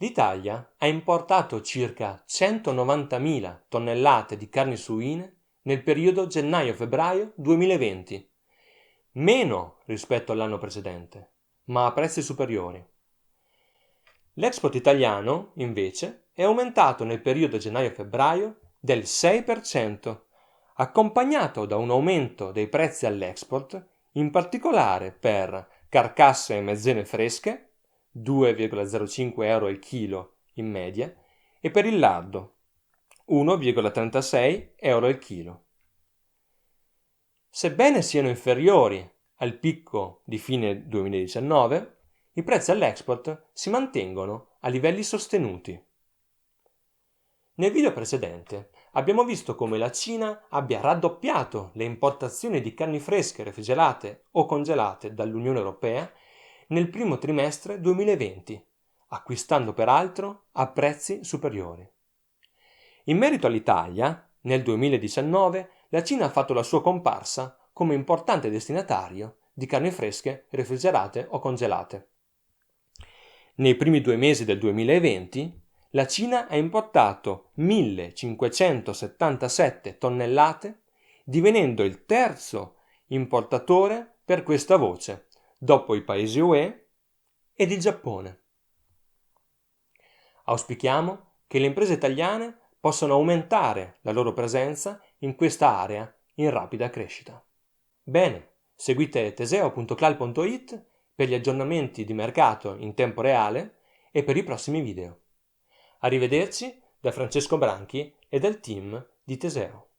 L'Italia ha importato circa 190.000 tonnellate di carni suine nel periodo gennaio-febbraio 2020, meno rispetto all'anno precedente, ma a prezzi superiori. L'export italiano, invece, è aumentato nel periodo gennaio-febbraio del 6%, accompagnato da un aumento dei prezzi all'export, in particolare per carcasse e mezzene fresche, 2,05 euro al chilo in media, e per il lardo, 1,36 euro al chilo. Sebbene siano inferiori al picco di fine 2019, i prezzi all'export si mantengono a livelli sostenuti. Nel video precedente abbiamo visto come la Cina abbia raddoppiato le importazioni di carni fresche refrigerate o congelate dall'Unione Europea nel primo trimestre 2020, acquistando peraltro a prezzi superiori. In merito all'Italia, nel 2019 la Cina ha fatto la sua comparsa come importante destinatario di carni fresche refrigerate o congelate. Nei primi 2 mesi del 2020 la Cina ha importato 1.577 tonnellate, divenendo il terzo importatore per questa voce, dopo i paesi UE ed il Giappone. Auspichiamo che le imprese italiane possano aumentare la loro presenza in questa area in rapida crescita. Bene, seguite teseo.clal.it per gli aggiornamenti di mercato in tempo reale e per i prossimi video. Arrivederci da Francesco Branchi e dal team di Teseo.